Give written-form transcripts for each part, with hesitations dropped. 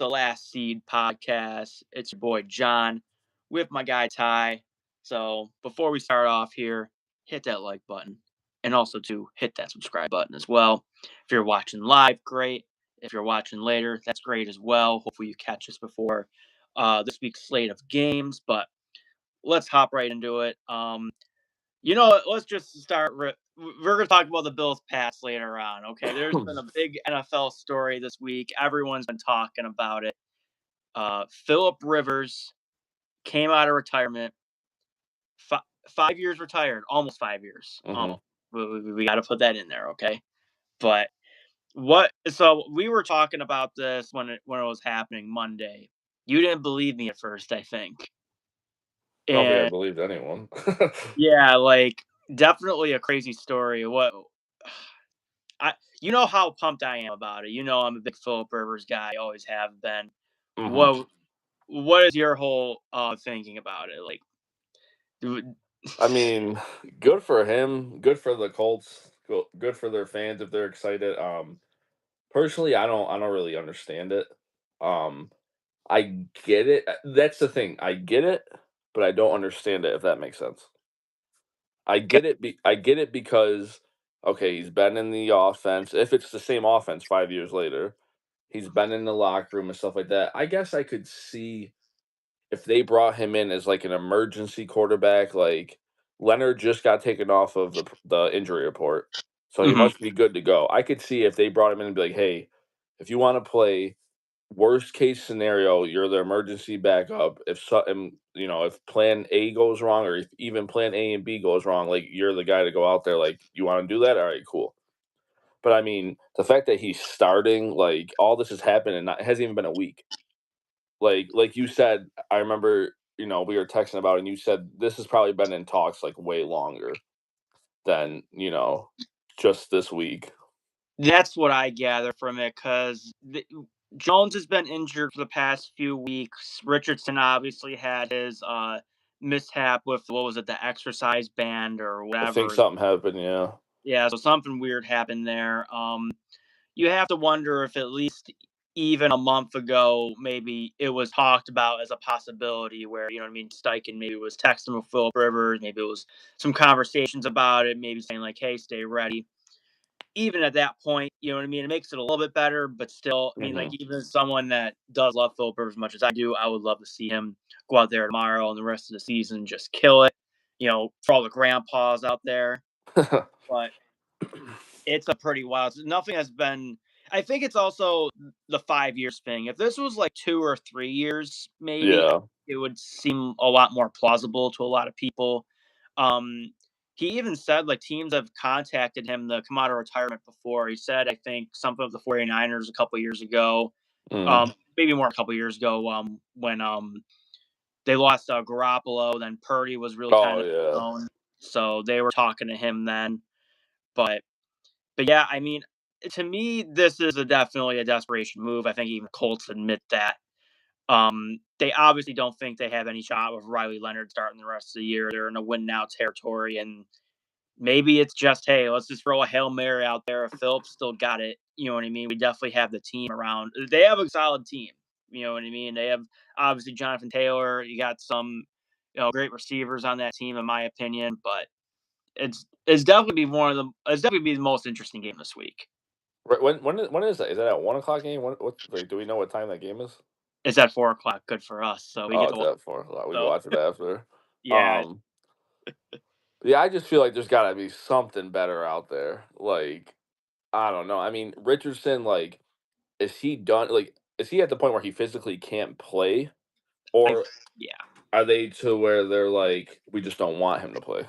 the Last Seed podcast. It's your boy John with my guy Ty. So before we start off here, hit that like button and also to hit that subscribe button as well. If you're watching live, great. If you're watching later, that's great as well. Hopefully you catch us before this week's slate of games. But let's hop right into it. Let's just start. We're going to talk about the Bills' pass later on. Okay, there's been a big NFL story this week. Everyone's been talking about it. Philip Rivers came out of retirement. 5 years retired, almost 5 years. We got to put that in there, okay? But So we were talking about this when it was happening Monday. You didn't believe me at first, I think. I don't think I believed anyone. Yeah, definitely a crazy story. You know how pumped I am about it. You know I'm a big Philip Rivers guy, always have been. What is your whole thinking about it? I mean, good for him. Good for the Colts. Good for their fans if they're excited. Personally, I don't really understand it. I get it. That's the thing. I get it, but I don't understand it. If that makes sense. I get it. I get it because okay, he's been in the offense. If it's the same offense 5 years later, he's been in the locker room and stuff like that. I guess I could see if they brought him in as like an emergency quarterback. Like Leonard just got taken off of the injury report, so he must be good to go. I could see if they brought him in and be like, hey, if you want to play. Worst case scenario, you're the emergency backup. If something, if plan A goes wrong, or if even plan A and B goes wrong, like you're the guy to go out there. Like you want to do that, all right, cool. But I mean, the fact that he's starting, like all this has happened, and it hasn't even been a week. Like you said, I remember, we were texting about it, and you said this has probably been in talks like way longer than just this week. That's what I gather from it because Jones has been injured for the past few weeks. Richardson obviously had his mishap with the exercise band or whatever. I think something happened, yeah. Yeah, so something weird happened there. You have to wonder if at least even a month ago, maybe it was talked about as a possibility where, Steichen maybe was texting with Philip Rivers, maybe it was some conversations about it, maybe saying like, hey, stay ready. Even at that point, you know what I mean? It makes it a little bit better, but still, even as someone that does love Philip Rivers as much as I do, I would love to see him go out there tomorrow and the rest of the season, just kill it, for all the grandpas out there. But it's a pretty wild. Nothing has been. I think it's also the 5 years thing. If this was like 2 or 3 years, maybe it would seem a lot more plausible to a lot of people. He even said like teams have contacted him to come out of retirement before. He said, I think something of the 49ers a couple years ago, maybe more a couple years ago, when they lost Garoppolo, then Purdy was really kind of known. So they were talking to him then. But yeah, I mean, to me, this is definitely a desperation move. I think even Colts admit that. They obviously don't think they have any shot with Riley Leonard starting the rest of the year. They're in a win now territory, and maybe it's just, hey, let's just throw a Hail Mary out there. If Phillips still got it, you know what I mean? We definitely have the team around. They have a solid team, you know what I mean? They have, obviously, Jonathan Taylor. You got some, great receivers on that team, in my opinion. But it's definitely be the most interesting game this week. Right, when is that? Is that at 1:00 game? Do we know what time that game is? It's at 4:00. Good for us. So we get to watch. At 4:00. We can watch it after. Yeah. Yeah, I just feel like there's got to be something better out there. Like, I don't know. I mean, Richardson, like, is he done? Like, is he at the point where he physically can't play, or are they to where they're like, we just don't want him to play?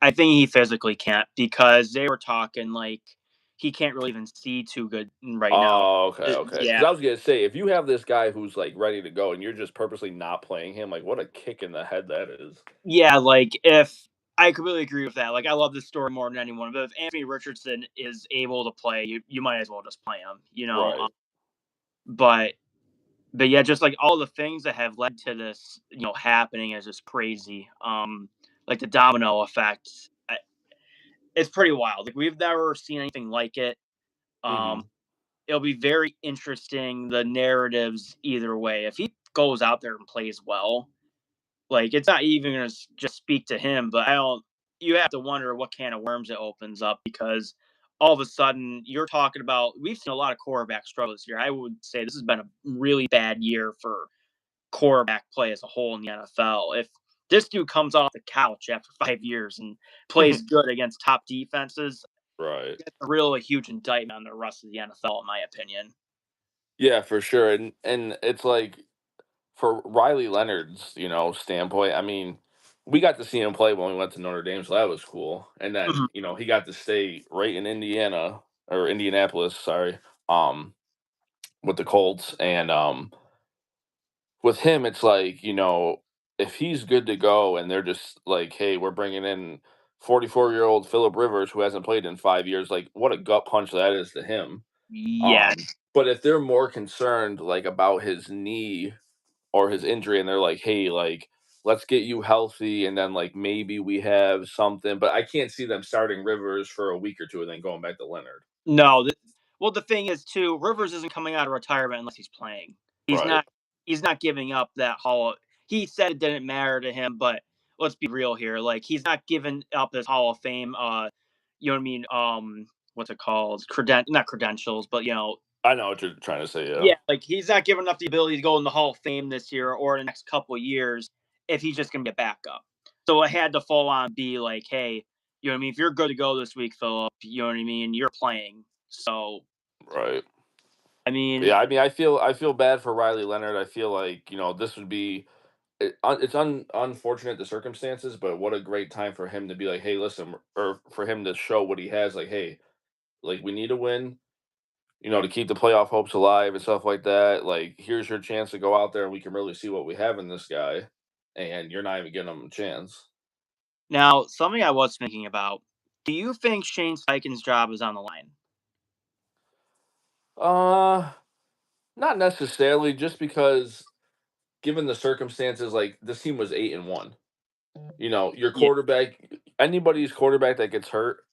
I think he physically can't because they were talking like he can't really even see too good right now. Oh, okay. Yeah. 'Cause I was gonna say, if you have this guy who's like ready to go and you're just purposely not playing him, like what a kick in the head that is. Yeah, like if I completely agree with that. Like I love this story more than anyone. But if Anthony Richardson is able to play, you might as well just play him. Right. But yeah, just like all the things that have led to this, happening is just crazy. Like the domino effect, it's pretty wild. Like we've never seen anything like it. it'll be very interesting the narratives either way. If he goes out there and plays well, like it's not even gonna just speak to him, but I don't. You have to wonder what can of worms it opens up because all of a sudden you're talking about we've seen a lot of quarterback struggles here. I would say this has been a really bad year for quarterback play as a whole in the NFL. If this dude comes off the couch after 5 years and plays good against top defenses, Right. that's a really huge indictment on the rest of the NFL, in my opinion. Yeah, for sure. And it's like for Riley Leonard's, standpoint, I mean, we got to see him play when we went to Notre Dame, so that was cool. And then, Mhm. he got to stay right in Indiana or Indianapolis, sorry, um, with the Colts. And with him, it's like, if he's good to go and they're just like, hey, we're bringing in 44-year-old Philip Rivers who hasn't played in 5 years, like what a gut punch that is to him. Yes. But if they're more concerned like about his knee or his injury and they're like, "Hey, like let's get you healthy and then like maybe we have something." But I can't see them starting Rivers for a week or two and then going back to Leonard. No. Well, the thing is, too, Rivers isn't coming out of retirement unless he's playing. He's Right. not. He's not giving up that Hall. He said it didn't matter to him, but let's be real here. Like he's not giving up his Hall of Fame. You know what I mean? What's it called? Not credentials, but I know what you're trying to say, yeah. yeah, like he's not giving up the ability to go in the Hall of Fame this year or in the next couple of years if he's just gonna be a backup. So it had to full on be like, hey, you know what I mean? If you're good to go this week, Philip, you know what I mean? You're playing. So Right. I mean, Yeah, I mean, I feel bad for Riley Leonard. I feel like, this would be unfortunate the circumstances, but what a great time for him to be like, "Hey, listen," or for him to show what he has like, "Hey, like we need a win. To keep the playoff hopes alive and stuff like that. Like, here's your chance to go out there and we can really see what we have in this guy. And you're not even giving him a chance." now something I was thinking about. Do you think Shane Steichen's job is on the line? Uh, Not necessarily, just because given the circumstances, like this team was 8-1. Your Yeah. quarterback, anybody's quarterback that gets hurt,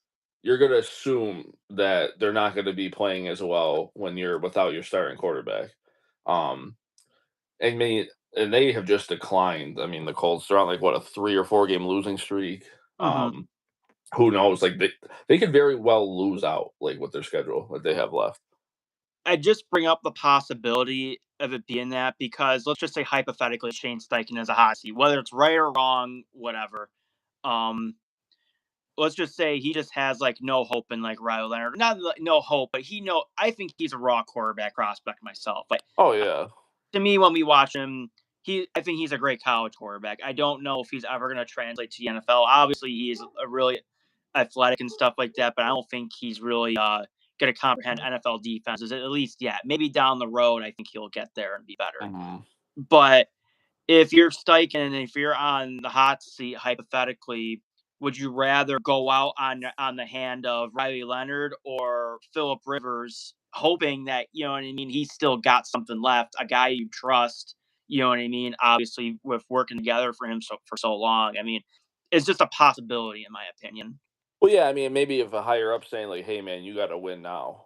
you're gonna assume that they're not gonna be playing as well when you're without your starting quarterback. Um, I mean, and they have just declined. I mean, the Colts, they're on like what, a 3 or 4 game losing streak. Hmm. Who knows? Like they could very well lose out like with their schedule that they have left. I just bring up the possibility of it being that because let's just say hypothetically Shane Steichen is a hot seat, whether it's right or wrong, whatever. Um, let's just say he just has like no hope in like Riley Leonard. Not like, no hope, but I think he's a raw quarterback prospect myself. Like Oh yeah. to me, when we watch him, I think he's a great college quarterback. I don't know if he's ever going to translate to the NFL. Obviously, he's a really athletic and stuff like that, but I don't think he's really going to comprehend NFL defenses at least yet. Maybe down the road, I think he'll get there and be better. Mhm. But if you're Steichen and if you're on the hot seat, hypothetically, would you rather go out on the hand of Riley Leonard or Philip Rivers, hoping that you know what I mean? He's still got something left, a guy you trust. You know what I mean? Obviously, with working together for him for so long, I mean, it's just a possibility, in my opinion. Well, yeah. I mean, maybe if a higher up saying like, "Hey, man, you got to win now,"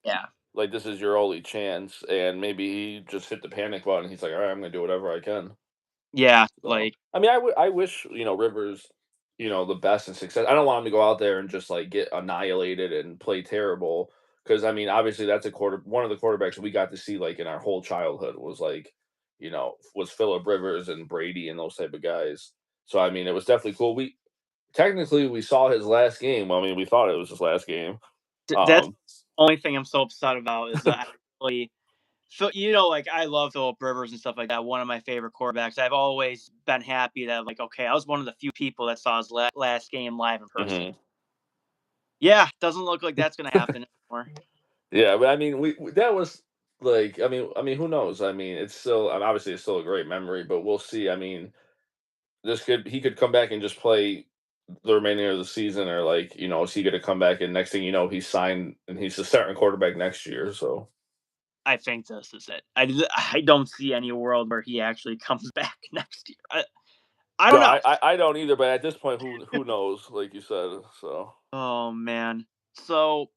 Yeah, like this is your only chance, and maybe he just hit the panic button. He's like, "All right, I'm gonna do whatever I can." yeah, So, I mean, I wish Rivers, the best and success. I don't want him to go out there and just like get annihilated and play terrible. Because I mean, obviously, that's one of the quarterbacks we got to see like in our whole childhood was like, was Philip Rivers and Brady and those type of guys. So I mean, it was definitely cool. We saw his last game. Well, I mean, we thought it was his last game. that's the Um, only thing I'm so upset about is actually So like I love Philip Rivers and stuff like that. One of my favorite quarterbacks. I've always been happy that like okay, I was one of the few people that saw his last game live in person. mhm. Yeah, doesn't look like that's gonna happen anymore. Yeah, but I mean, that was like, I mean, who knows? I mean, it's still, and obviously, it's still a great memory, but we'll see. I mean, he could come back and just play the remainder of the season, or like, is he going to come back and next thing you know, he's signed and he's the starting quarterback next year? So, I think this is it. I don't see any world where he actually comes back next year. I no, don't know. I don't either. But at this point, who knows? Like you said, so Oh man. So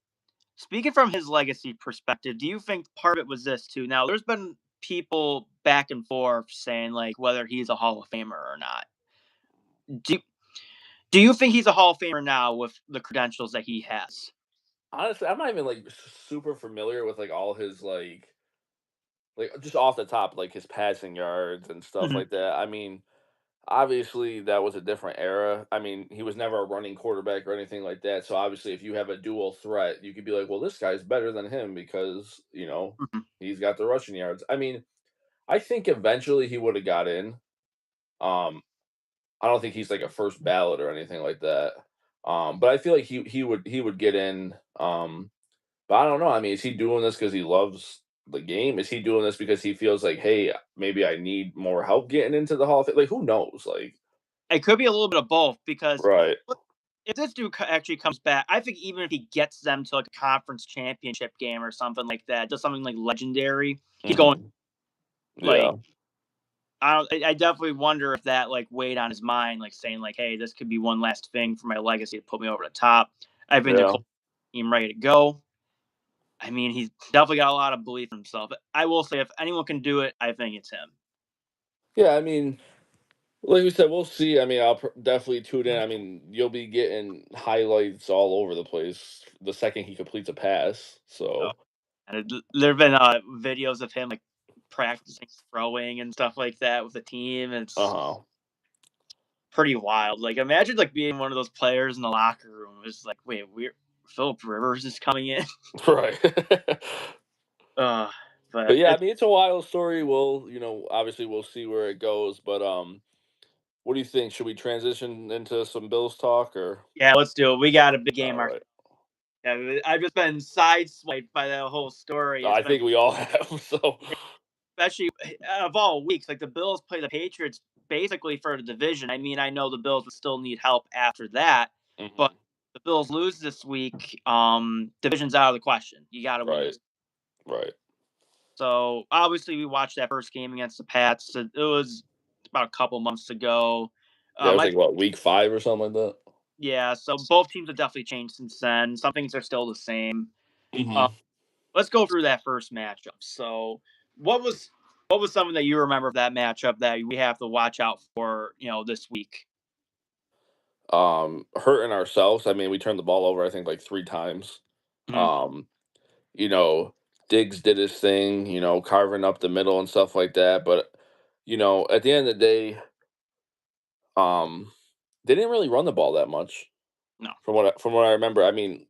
Speaking from his legacy perspective, do you think part of it was this too? Now, there's been people back and forth saying like whether he's a Hall of Famer or not. Do do you think he's a Hall of Famer now with the credentials that he has? Honestly, I'm not even like super familiar with like all his like just off the top, like his passing yards and stuff Mhm, like that. I mean, obviously that was a different era. I mean, he was never a running quarterback or anything like that. So obviously, if you have a dual threat, you could be like, well, this guy's better than him because mhm. he's got the rushing yards. I mean, I think eventually he would have got in. Um, I don't think he's like a first ballot or anything like that. But I feel like he would get in. But I don't know. I mean, is he doing this because he loves the game? Is he doing this because he feels like, hey, maybe I need more help getting into the Hall of Fame? Like, who knows? Like, It could be a little bit of both because right. look, if this dude actually comes back, I think even if he gets them to like a conference championship game or something like that, does something like legendary, he's going Hmm. like Yeah. I definitely wonder if that like weighed on his mind, like saying like, "Hey, this could be one last thing for my legacy to put me over the top." I think the Yeah. Colts team ready to go. I mean, he's definitely got a lot of belief in himself. I will say, if anyone can do it, I think it's him. Yeah. I mean, like we said, we'll see. I mean, I'll definitely tune in. I mean, you'll be getting highlights all over the place the second he completes a pass. So, So, and there have been videos of him like practicing throwing and stuff like that with the team. And uh it's huh. pretty wild. Like, imagine like being one of those players in the locker room. It's like, wait, we're Philip Rivers is coming in. Right. uh, But but yeah, I it's mean, it's a wild story. We'll, obviously we'll see where it goes. But what do you think? Should we transition into some Bills talk or? yeah, let's do it. We got a big game. All right. I've just been sideswiped by that whole story. It's I been think we all have. So. especially of all weeks, like the Bills play the Patriots basically for the division. I mean, I know the Bills would still need help after that, but Mhm. the Bills lose this week. Division's out of the question. You got to win Right. this. Right. So obviously, we watched that first game against the Pats. It was about a couple months ago. Yeah, I was I like, what, week 5 or something like that. yeah. So both teams have definitely changed since then. Some things are still the same. Uh, Hmm. let's go through that first matchup. So, what was what was something that you remember of that matchup that we have to watch out for, this week? Hurting ourselves. I mean, we turned the ball over, I think, like 3 times. Mhm, Um, you know, Diggs did his thing, carving up the middle and stuff like that. But, at the end of the day, they didn't really run the ball that much no. from what I remember. I mean,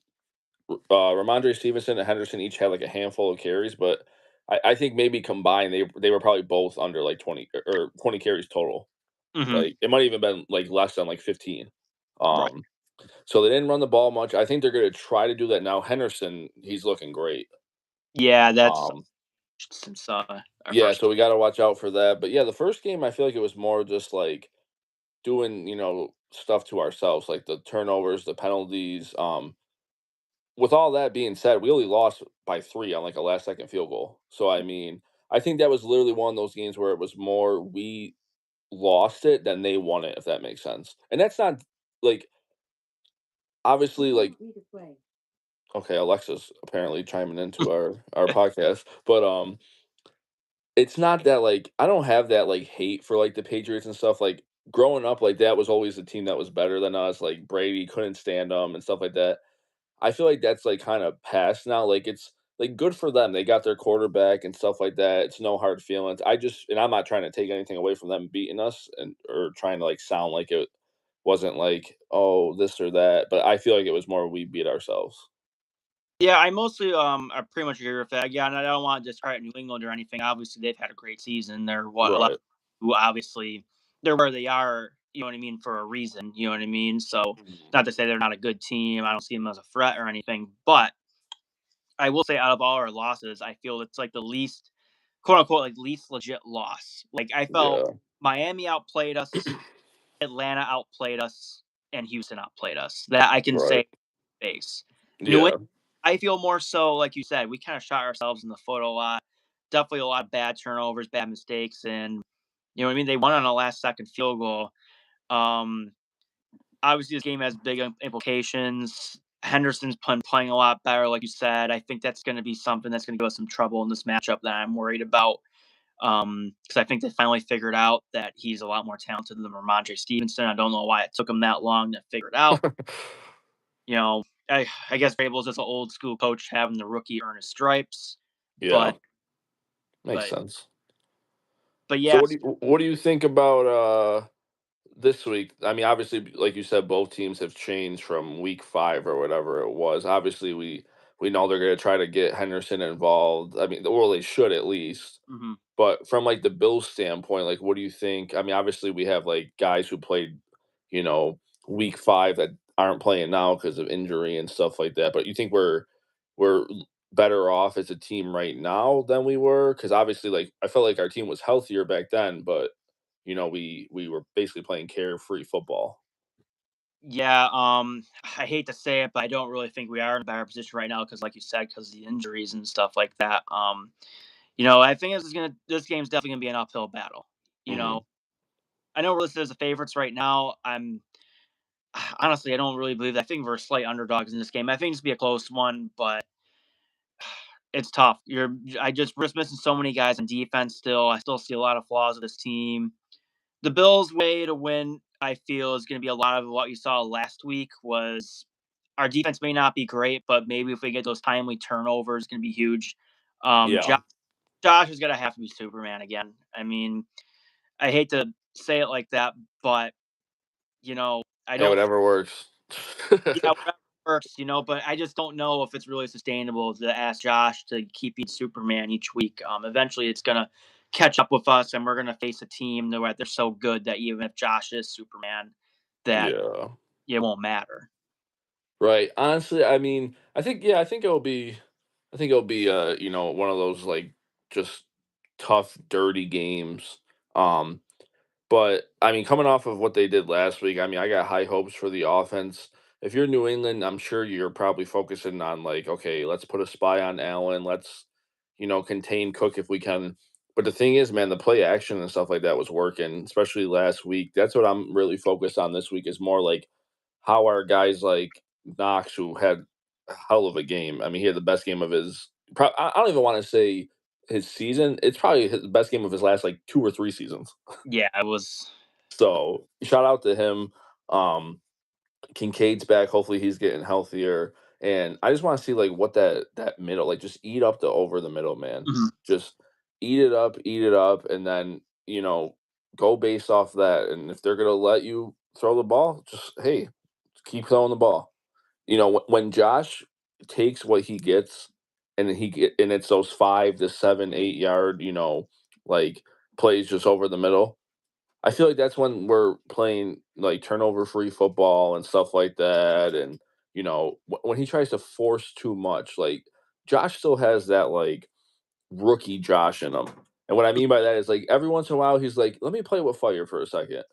Ramondre Stevenson and Henderson each had like a handful of carries, but I think maybe combined they were probably both under like 20 or 20 carries total. Mhm, Like it might even been like less than like 15. right. Um, so they didn't run the ball much. I think they're going to try to do that now. Henderson, he's looking great. Yeah, that's Um, since our yeah, first. so we got to watch out for that. But yeah, the first game I feel like it was more just like doing stuff to ourselves, like the turnovers, the penalties. With all that being said, we only lost by 3 on like a last second field goal. So I mean, I think that was literally one of those games where it was more we lost it than they won it, if that makes sense. And that's not like obviously like okay, Alexa's apparently chiming into our podcast, but it's not that like I don't have that like hate for like the Patriots and stuff. Like growing up, like that was always the team that was better than us. Like Brady couldn't stand them and stuff like that. I feel like that's like kind of past now. Like it's like good for them. They got their quarterback and stuff like that. It's no hard feelings. And I'm not trying to take anything away from them beating us and or trying to like sound like it wasn't like oh this or that. But I feel like it was more we beat ourselves. Yeah, I mostly I pretty much agree with that. Again, and I don't want to discredit New England or anything. Obviously, they've had a great season. They're what 11 Right. who obviously they're where they are. You know what I mean for a reason. You know what I mean. So Mhm. not to say they're not a good team. I don't see them as a threat or anything. But I will say, out of all our losses, I feel it's like the least quote unquote like least legit loss. Like I felt Yeah. Miami outplayed us, Atlanta outplayed us, and Houston outplayed us. That I can Right. say face. New England, Yeah. I feel more so like you said, we kind of shot ourselves in the foot a lot. Definitely a lot of bad turnovers, bad mistakes, and you know what I mean. They won on a last second field goal. Um, obviously, this game has big implications. Henderson's playing a lot better, like you said. I think that's going to be something that's going to give us some trouble in this matchup that I'm worried about. Because I think they finally figured out that he's a lot more talented than Ramondre Stevenson. I don't know why it took him that long to figure it out. You know, I guess Vrabel's just an old school coach having the rookie earn his stripes, Yeah, but makes but sense. but So yeah, what do you think about this week? I mean, obviously, like you said, both teams have changed from week 5 or whatever it was. Obviously, we know they're going to try to get Henderson involved. I mean, well, they should at least. mhm. But from like the Bills standpoint, like what do you think? I mean, obviously we have like guys who played, you know, week 5 that aren't playing now because of injury and stuff like that. But you think we're better off as a team right now than we were? Because obviously, like I felt like our team was healthier back then, but we were basically playing carefree football. Yeah, I hate to say it, but I don't really think we are in a better position right now because, like you said, because of the injuries and stuff like that. I think this game's definitely gonna be an uphill battle. You know, Hmm. I know we're listed as the favorites right now. Honestly, I don't really believe that. I think we're slight underdogs in this game. I think it's gonna be a close one, but it's tough. We're just missing so many guys on defense still. I still see a lot of flaws of this team. The Bills' way to win, I feel, is going to be a lot of what you saw last week. Was our defense may not be great, but maybe if we get those timely turnovers, it's going to be huge. Yeah. Josh is going to have to be Superman again. I mean, I hate to say it like that, but I Hey, don't. whatever works. Yeah, whatever works, but I just don't know if it's really sustainable to ask Josh to keep being Superman each week. Eventually, it's gonna catch up with us, and we're gonna face a team that they're so good that even if Josh is Superman, that Yeah. it won't matter. Right. Honestly, I mean, I think it'll be one of those like just tough, dirty games. Um, but I mean, coming off of what they did last week, I mean, I got high hopes for the offense. If you're New England, I'm sure you're probably focusing on like, okay, let's put a spy on Allen, let's, contain Cook if we can. But the thing is, man, the play action and stuff like that was working, especially last week. That's what I'm really focused on this week is more like how are guys like Knox, who had a hell of a game. I mean, he had the best game of his. I don't even want to say his season. It's probably the best game of his last like 2 or 3 seasons. Yeah, it was. So shout out to him. Um, Kincaid's back. Hopefully he's getting healthier. And I just want to see like what that middle, like just eat up the over the middle, man. Mhm. Just eat it up, and then go based off that. And if they're gonna let you throw the ball, just hey, keep throwing the ball. When Josh takes what he gets, and it's those 5 to 7, 8 yard, like plays just over the middle. I feel like that's when we're playing like turnover free football and stuff like that. And when he tries to force too much, like Josh still has that like rookie Josh in him. And what I mean by that is like every once in a while he's like, let me play with fire for a second.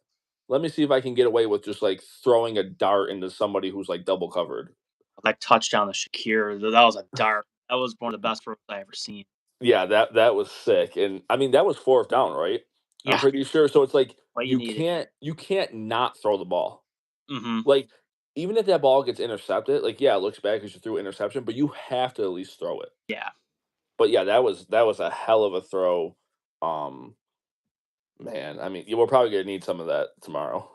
Let me see if I can get away with just like throwing a dart into somebody who's like double covered. That touchdown to Shakir, that was a dart. That was one of the best throws I ever seen. Yeah, that was sick. And I mean that was fourth down, right? I'm Yeah, pretty sure. So it's like what you needed. you can't not throw the ball. Hmm. Like, even if that ball gets intercepted, like, yeah, it looks bad because you threw an interception, but you have to at least throw it. Yeah. But yeah, that was a hell of a throw. Um, Man, I mean, you we're probably gonna need some of that tomorrow.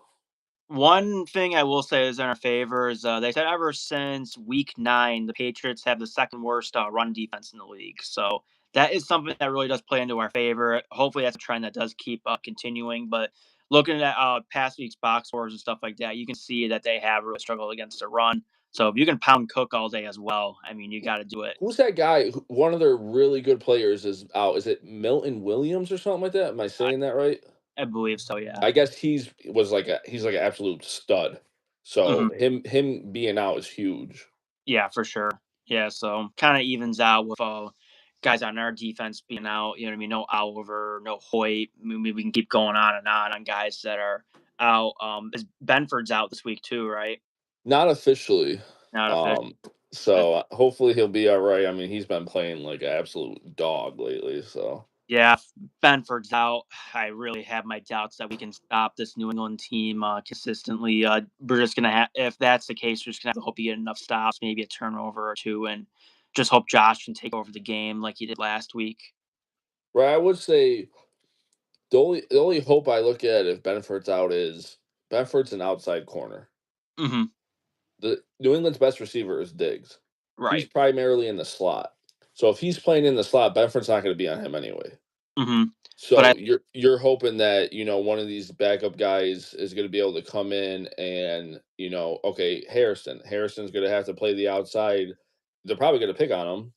One thing I will say is in our favor is they said ever since week 9, the Patriots have the second worst run defense in the league. So that is something that really does play into our favor. Hopefully, that's a trend that does keep continuing. But looking at past week's box scores and stuff like that, you can see that they have really struggled against the run. So if you can pound Cook all day as well, I mean, you got to do it. Who's that guy? One of their really good players is out. Is it Milton Williams or something like that? Am I I, saying that right? I believe so. Yeah. I guess he's like an absolute stud. So Hmm. him being out is huge. Yeah, for sure. Yeah, so kind of evens out with guys on our defense being out. You know what I mean? No Oliver, no Hoyt. I mean, we can keep going on guys that are out. Is Benford's out this week too, right? Not officially. Not official. Um, so hopefully he'll be all right. I mean, he's been playing like an absolute dog lately. So Yeah, if Benford's out, I really have my doubts that we can stop this New England team consistently. We're just gonna have, if that's the case, we're just gonna have to hope you get enough stops, maybe a turnover or two, and just hope Josh can take over the game like he did last week. Right, I would say the only hope I look at if Benford's out is Benford's an outside corner. Hmm. The New England's best receiver is Diggs. He's Right. primarily in the slot. So if he's playing in the slot, Benford's not going to be on him anyway. Hmm. But I So you're hoping that one of these backup guys is going to be able to come in and okay, Harrison's going to have to play the outside. They're probably going to pick on him,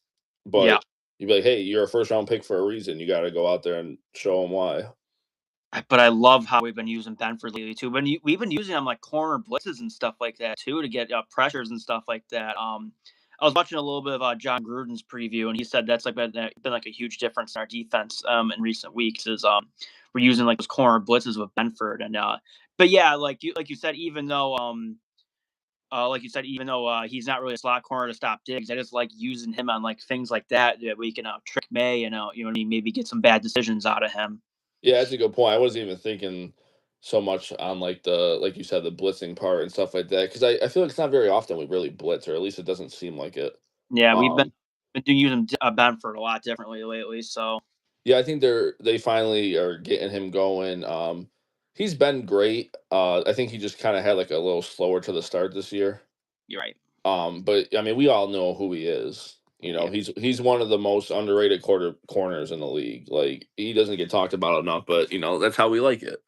Yeah. but you'd be like, hey, you're a first round pick for a reason. You got to go out there and show them why. But I love how we've been using Benford lately too. But we've been using him like corner blitzes and stuff like that too to get pressures and stuff like that. I was watching a little bit of John Gruden's preview, and he said that's like been like a huge difference in our defense in recent weeks. Is we're using like those corner blitzes with Benford, and but yeah, like you said, even though he's not really a slot corner to stop Diggs, I just like using him on like things like that we can trick May and maybe get some bad decisions out of him. Yeah, that's a good point. I wasn't even thinking so much on like you said, the blitzing part and stuff like that. Because I feel like it's not very often we really blitz, or at least it doesn't seem like it. Yeah, we've Um, been using Benford a lot differently lately, so yeah, I think they finally are getting him going. He's been great. I think he just kind of had like a little slower to the start this year. you're right. But I mean, we all know who he is. Yeah. He's one of the most underrated corners in the league. Like he doesn't get talked about enough, but that's how we like it.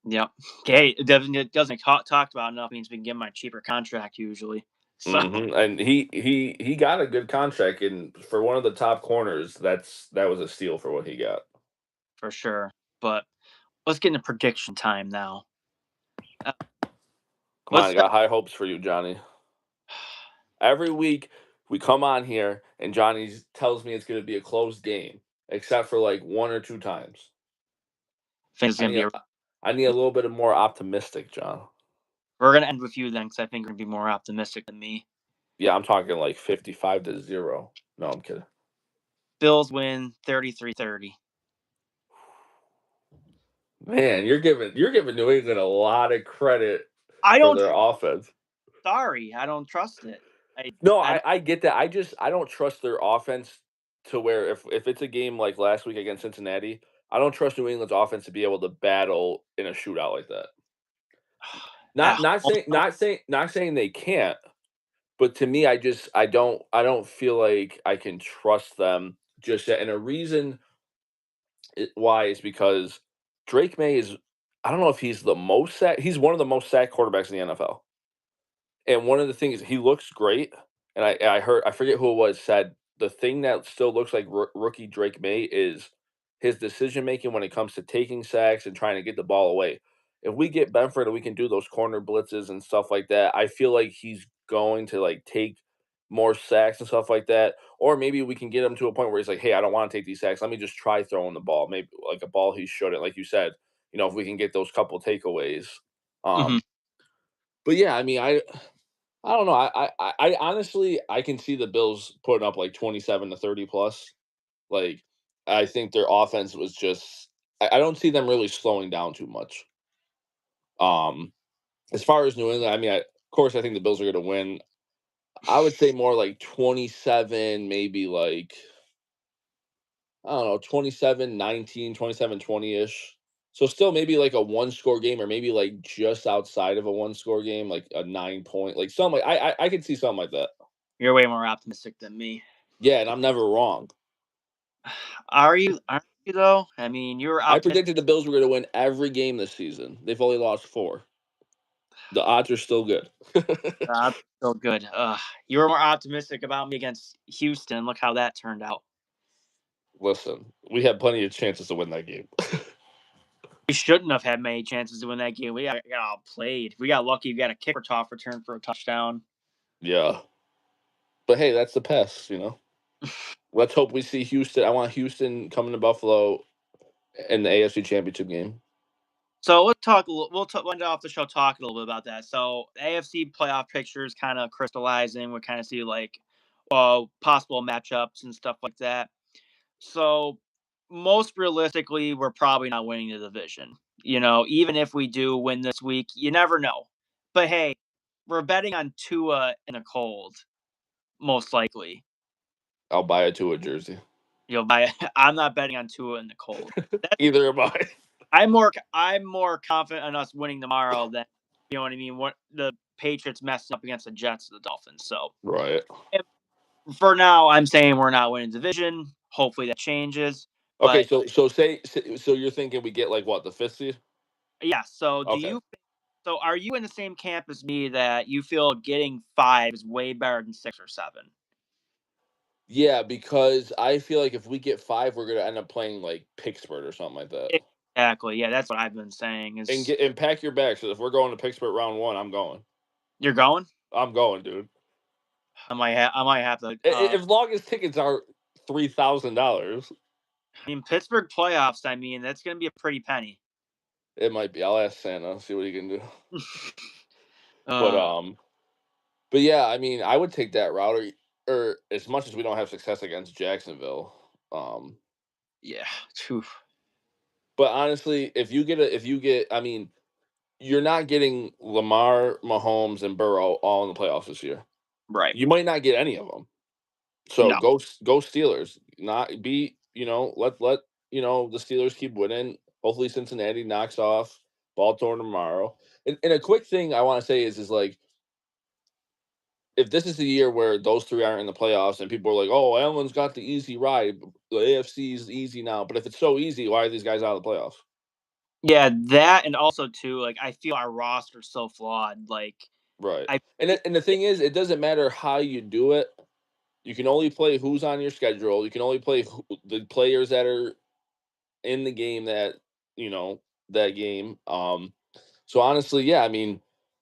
Yep. Okay, it doesn't talked about enough means we can get him a cheaper contract usually. So And he got a good contract, and for one of the top corners, that was a steal for what he got. for sure. But let's get into prediction time now. Uh, Come on, let's I start. got high hopes for you, Johnny. Every week we come on here and Johnny tells me it's going to be a close game, except for like one or two times. I think it's I gonna need be a, I need a little bit of more optimistic, John. we're gonna end with you then, because I think you're gonna be more optimistic than me. Yeah, I'm talking like 55-0. No, I'm kidding. Bills win 33-30. Man, you're giving New England a lot of credit I for don't. their offense. Sorry, I don't trust it. I No, I I get that. I don't trust their offense to where if it's a game like last week against Cincinnati, I don't trust New England's offense to be able to battle in a shootout like that. Not at not home saying though. not saying they can't, but to me, I don't feel like I can trust them just yet. And a reason why is because Drake May is I don't know if he's one of the most sacked quarterbacks in the NFL. And one of the things he looks great, and I forget who it was said the thing that still looks like rookie Drake May is his decision making when it comes to taking sacks and trying to get the ball away. If we get Benford and we can do those corner blitzes and stuff like that, I feel like he's going to like take more sacks and stuff like that. Or maybe we can get him to a point where he's like, "Hey, I don't want to take these sacks. Let me just try throwing the ball. Maybe like a ball he shouldn't." Like you said, if we can get those couple takeaways. Mhm. Um, but yeah, I mean, I don't know. I honestly I can see the Bills putting up like 27-30 plus. Like I think their offense was just I don't see them really slowing down too much. Um as far as New England, I mean of course I think the Bills are gonna win. I would say more like 27, maybe like I don't know, 27-19, 27-20 ish. So still maybe like a one score game or maybe like just outside of a one score game, like a 9 point, like something like I could see something like that. You're way more optimistic than me. Yeah, and I'm never wrong. Are you? Aren't you though? I mean, you're I optimistic. predicted the Bills were going to win every game this season. They've only lost four. The odds are still good. So good. You were more optimistic about me against Houston. Look how that turned out. Listen, we had plenty of chances to win that game. We shouldn't have had many chances to win that game. We got outplayed. We got lucky. We got a kicker toss return for a touchdown. Yeah, but hey, that's the past. Let's hope we see Houston. I want Houston coming to Buffalo in the AFC Championship game. So let's talk. We'll end off the show talking a little bit about that. So AFC playoff picture is kind of crystallizing. We kind of see like possible matchups and stuff like that. So most realistically, we're probably not winning the division. You know, even if we do win this week, you never know. But hey, we're betting on Tua in the cold, most likely. I'll buy a Tua jersey. You'll buy. I'm not betting on Tua in the cold. That's Either am I. I'm more confident in us winning tomorrow than you know what I mean. What the Patriots messing up against the Jets or the Dolphins. So Right. if, for now, I'm saying we're not winning division. Hopefully that changes. Okay, But so you're thinking we get like what, the fifth seed? yeah. So do Okay. you? So are you in the same camp as me that you feel getting 5 is way better than 6 or 7? Yeah, because I feel like if we get five, we're gonna end up playing like Pittsburgh or something like that. Exactly. Yeah, that's what I've been saying. Is And pack your bags. So if we're going to Pittsburgh round one, I'm going. you're going? I'm going, dude. I might have to. As long as tickets are $3,000, I mean, Pittsburgh playoffs. I mean, that's going to be a pretty penny. it might be. I'll ask Santa, see what he can do. But uh, but yeah, I mean, I would take that route, or as much as we don't have success against Jacksonville. Um, yeah. Phew. but honestly, if you get, I mean, you're not getting Lamar, Mahomes, and Burrow all in the playoffs this year. Right. You might not get any of them. So No. go Steelers. Not be, let the Steelers keep winning. Hopefully Cincinnati knocks off Baltimore tomorrow. And a quick thing I want to say is like, if this is the year where those three aren't in the playoffs and people are like, "Oh, Allen's got the easy ride. The AFC is easy now." But if it's so easy, why are these guys out of the playoffs? Yeah, that and also too, like I feel our roster's so flawed. Like Right. I, And the thing is, it doesn't matter how you do it. You can only play who's on your schedule. You can only play the players that are in the game you know that game. So honestly, yeah, I mean,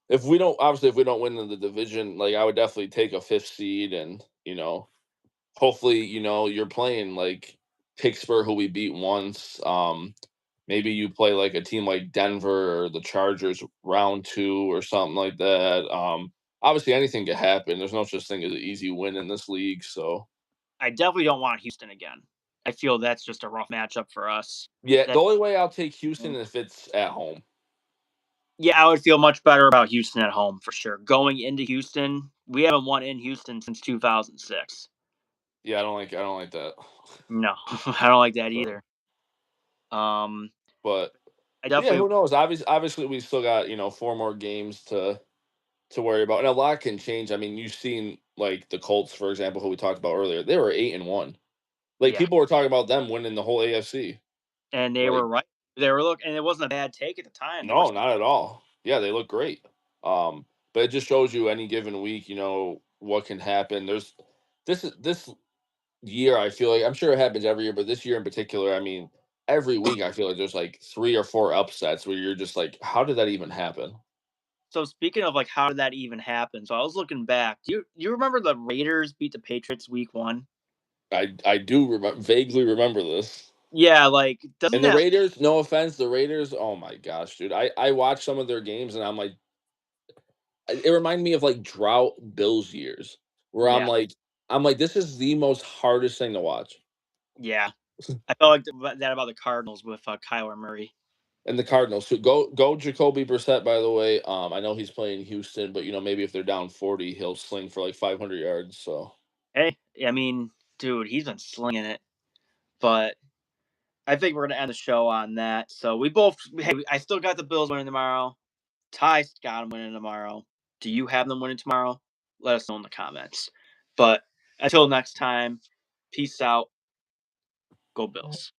if we don't win the division, like I would definitely take a fifth seed, and hopefully you're playing like Pittsburgh, who we beat once. Maybe you play like a team like Denver or the Chargers round two or something like that. Obviously anything could happen. There's no such thing as an easy win in this league. So I definitely don't want Houston again. I feel that's just a rough matchup for us. yeah, the That only way I'll take Houston is if it's at home. Yeah, I would feel much better about Houston at home for sure. Going into Houston, we haven't won in Houston since 2006. Yeah, I don't like that. No, I don't like that So, either. Um, but I yeah, definitely who knows? Obviously, we still got four more games to worry about, and a lot can change. I mean, you've seen like the Colts, for example, who we talked about earlier. They were 8-1. Like yeah, people were talking about them winning the whole AFC. and they Like were right. They were and it wasn't a bad take at the time. They were no, not at all. Yeah, they look great. But it just shows you any given week, what can happen. This year, I feel like I'm sure it happens every year, but this year in particular, I mean, every week I feel like there's like three or four upsets where you're just like, how did that even happen? So speaking of like how did that even happen? So I was looking back. Do you remember the Raiders beat the Patriots week 1? I do vaguely remember this. Yeah, like doesn't And the that Raiders, no offense, the Raiders, oh my gosh, dude. I watched some of their games and I'm like, it reminded me of like drought Bills years where yeah, I'm like, this is the most hardest thing to watch. yeah. I felt like that about the Cardinals with Kyler Murray. And the Cardinals, so go Jacoby Brissett, by the way. I know he's playing Houston, but maybe if they're down 40, he'll sling for like 500 yards. So Hey, I mean, dude, he's been slinging it. But I think we're gonna end the show on that. So we both. Hey, I still got the Bills winning tomorrow. Ty's got them winning tomorrow. Do you have them winning tomorrow? Let us know in the comments. But until next time, peace out. Go Bills.